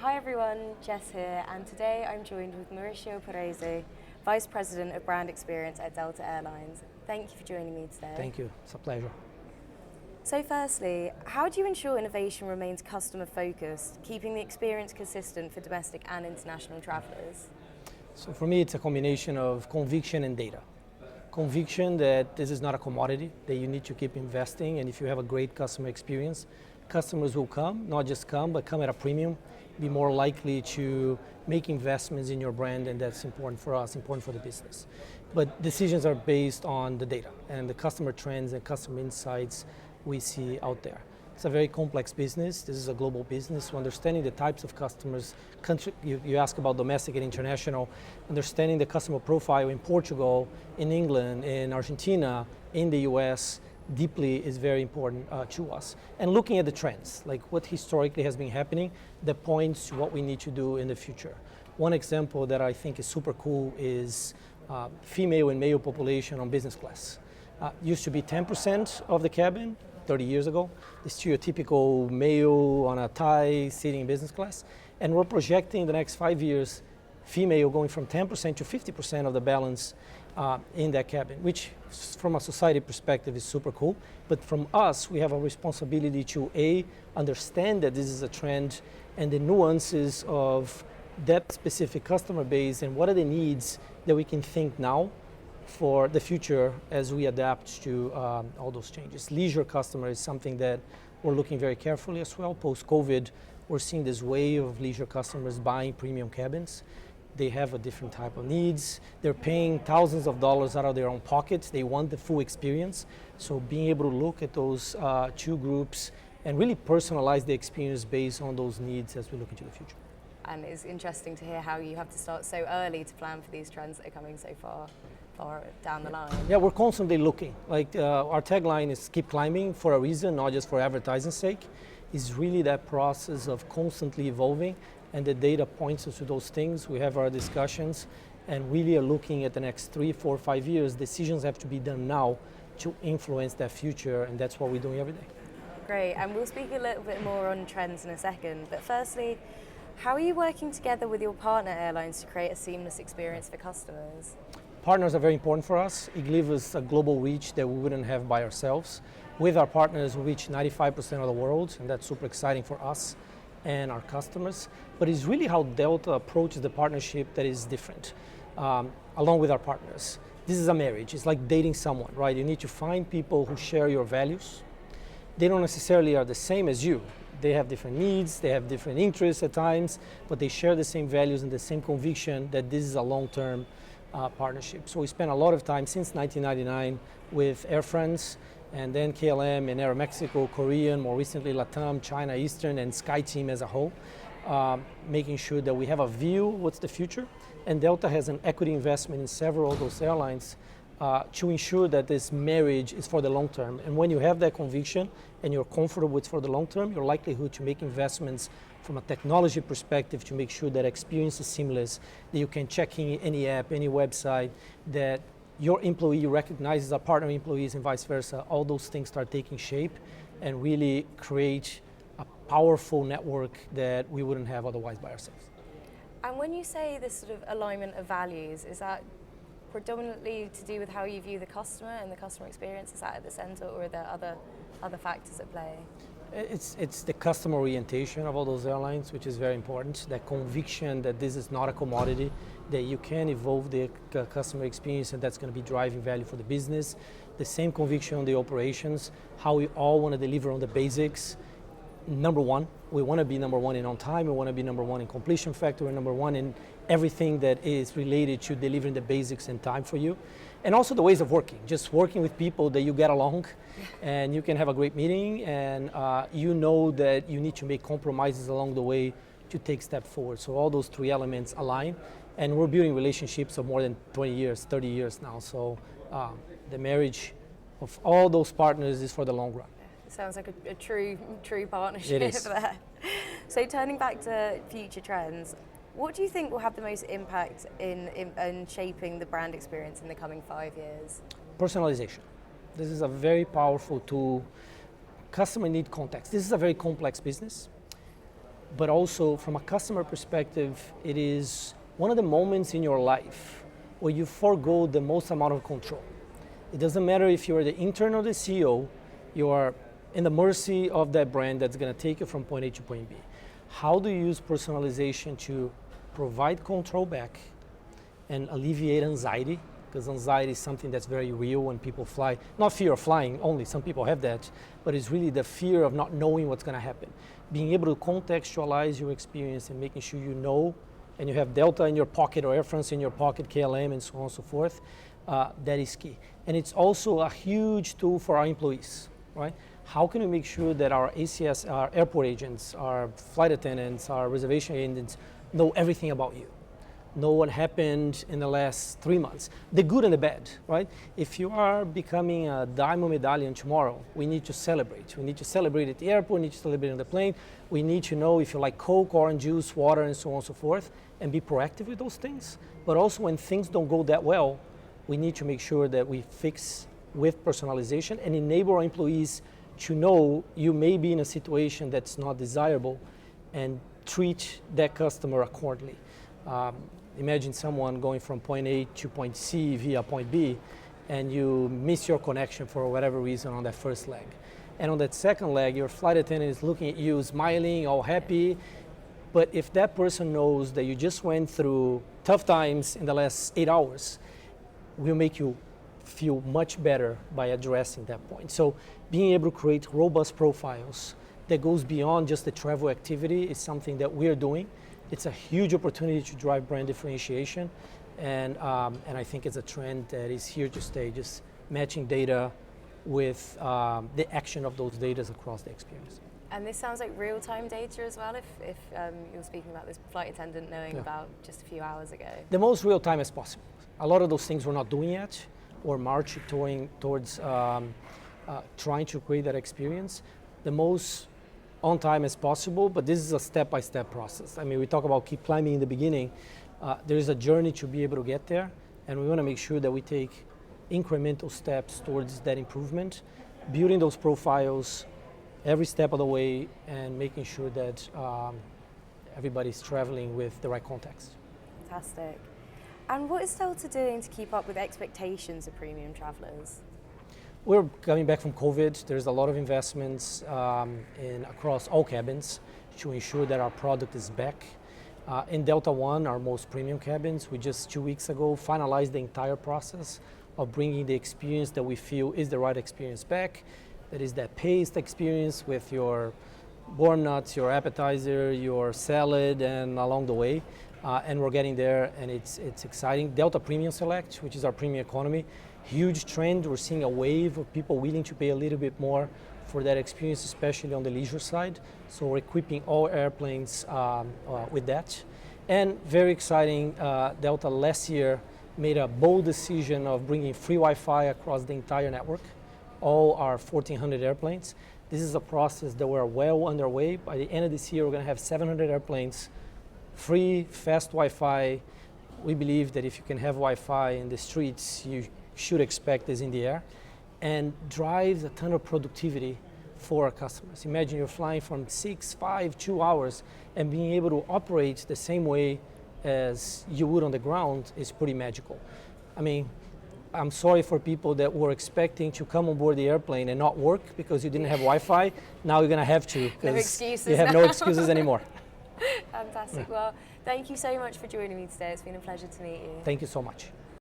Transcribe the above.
Hi everyone, Jess here, and today I'm joined with Mauricio Parise, Vice President of Brand Experience at Delta Airlines. Thank you for joining me today. Thank you, it's a pleasure. So firstly, how do you ensure innovation remains customer focused, keeping the experience consistent for domestic and international travelers? So for me, it's a combination of conviction and data. Conviction that this is not a commodity, that you need to keep investing, and if you have a great customer experience, customers will come, not just come, but come at a premium, be more likely to make investments in your brand, and that's important for us, important for the business. But decisions are based on the data and the customer trends and customer insights we see out there. It's a very complex business. This is a global business. So understanding the types of customers, you ask about domestic and international, understanding the customer profile in Portugal, in England, in Argentina, in the US, deeply is very important to us. And looking at the trends, like what historically has been happening, that points to what we need to do in the future. One example that I think is super cool is female and male population on business class. Used to be 10% of the cabin 30 years ago, the stereotypical male on a tie sitting in business class. And we're projecting in the next 5 years, female going from 10% to 50% of the balance in that cabin, which from a society perspective is super cool. But from us, we have a responsibility to understand that this is a trend and the nuances of that specific customer base and what are the needs that we can think now for the future as we adapt to all those changes. Leisure customer is something that we're looking very carefully as well. Post-COVID, we're seeing this wave of leisure customers buying premium cabins. They have a different type of needs. They're paying thousands of dollars out of their own pockets. They want the full experience. So being able to look at those two groups and really personalize the experience based on those needs as we look into the future. And it's interesting to hear how you have to start so early to plan for these trends that are coming so far down the line. Yeah, we're constantly looking. Like our tagline is keep climbing for a reason, not just for advertising sake. It's really that process of constantly evolving, and the data points us to those things. We have our discussions and really are looking at the next 3, 4, 5 years. Decisions have to be done now to influence that future, and that's what we're doing every day. Great, and we'll speak a little bit more on trends in a second, but firstly, how are you working together with your partner airlines to create a seamless experience for customers? Partners are very important for us. It gives us a global reach that we wouldn't have by ourselves. With our partners, we reach 95% of the world, and that's super exciting for us and our customers. But it's really how Delta approaches the partnership that is different, along with our partners. This is a marriage. It's like dating someone, right? You need to find people who share your values. They don't necessarily are the same as you. They have different needs, they have different interests at times, but they share the same values and the same conviction that this is a long-term partnership. So we spent a lot of time since 1999 with Air France, and then KLM and Air Mexico, Korean, more recently LATAM, China Eastern, and SkyTeam as a whole, making sure that we have a view what's the future. And Delta has an equity investment in several of those airlines to ensure that this marriage is for the long term. And when you have that conviction and you're comfortable with for the long term, your likelihood to make investments from a technology perspective to make sure that experience is seamless, that you can check in any app, any website, that your employee recognizes our partner employees and vice versa, all those things start taking shape and really create a powerful network that we wouldn't have otherwise by ourselves. And when you say this sort of alignment of values, is that predominantly to do with how you view the customer and the customer experience? Is that at the center, or are there other factors at play? It's the customer orientation of all those airlines, which is very important. That conviction that this is not a commodity, that you can evolve the customer experience, and that's going to be driving value for the business. The same conviction on the operations, how we all want to deliver on the basics. Number one, we want to be number one in on time, we want to be number one in completion factor, and number one in everything that is related to delivering the basics in time for you. And also the ways of working, just working with people that you get along and you can have a great meeting, and you know that you need to make compromises along the way to take step forward. So all those three elements align, and we're building relationships of more than 20 years, 30 years now. So the marriage of all those partners is for the long run. It sounds like a true partnership It is. there. So turning back to future trends, what do you think will have the most impact in shaping the brand experience in the coming 5 years? Personalization. This is a very powerful tool. Customer need context. This is a very complex business. but also from a customer perspective, it is one of the moments in your life where you forego the most amount of control. It doesn't matter if you're the intern or the CEO, you are in the mercy of that brand that's going to take you from point A to point B. How do you use personalization to provide control back and alleviate anxiety? Because anxiety is something that's very real when people fly. Not fear of flying only, some people have that, but it's really the fear of not knowing what's going to happen. Being able to contextualize your experience and making sure you know, and you have Delta in your pocket or Air France in your pocket, KLM and so on and so forth, that is key. And it's also a huge tool for our employees, right? How can we make sure that our ACS, our airport agents, our flight attendants, our reservation agents know everything about you? Know what happened in the last 3 months, the good and the bad, right? If you are becoming a diamond medallion tomorrow, we need to celebrate. We need to celebrate at the airport, we need to celebrate on the plane. We need to know if you like Coke, orange juice, water, and so on and so forth, and be proactive with those things. But also when things don't go that well, we need to make sure that we fix with personalization and enable our employees to know you may be in a situation that's not desirable and treat that customer accordingly. Imagine someone going from point A to point C via point B, and you miss your connection for whatever reason on that first leg. And on that second leg, your flight attendant is looking at you, smiling, all happy. But if that person knows that you just went through tough times in the last 8 hours, will make you feel much better by addressing that point. So being able to create robust profiles that goes beyond just the travel activity is something that we're doing. It's a huge opportunity to drive brand differentiation, and I think it's a trend that is here to stay, just matching data with the action of those data across the experience. And this sounds like real-time data as well, if you were speaking about this flight attendant knowing about just a few hours ago. The most real-time as possible. A lot of those things we're not doing yet, or marching towards trying to create that experience. The most on time as possible, but this is a step-by-step process. I mean, we talk about keep climbing in the beginning. There is a journey to be able to get there, and we want to make sure that we take incremental steps towards that improvement, building those profiles every step of the way, and making sure that everybody's traveling with the right context. Fantastic. And what is Delta doing to keep up with expectations of premium travelers? We're coming back from COVID. There's a lot of investments across all cabins to ensure that our product is back. In Delta One, our most premium cabins, we just 2 weeks ago finalized the entire process of bringing the experience that we feel is the right experience back. That is that paced experience with your warm nuts, your appetizer, your salad, and along the way. And we're getting there, and it's exciting. Delta Premium Select, which is our premium economy, huge trend. We're seeing a wave of people willing to pay a little bit more for that experience, especially on the leisure side. So we're equipping all airplanes with that. And very exciting, Delta last year made a bold decision of bringing free Wi-Fi across the entire network, all our 1,400 airplanes. This is a process that we're well underway. By the end of this year, we're going to have 700 airplanes, free, fast Wi-Fi. We believe that if you can have Wi-Fi in the streets, you should expect this in the air, and drives a ton of productivity for our customers. Imagine you're flying from 6, 5, 2 hours, and being able to operate the same way as you would on the ground is pretty magical. I mean, I'm sorry for people that were expecting to come on board the airplane and not work because you didn't have Wi-Fi. Now you're going to have to, because you have no excuses anymore. Fantastic. Well, thank you so much for joining me today. It's been a pleasure to meet you. Thank you so much.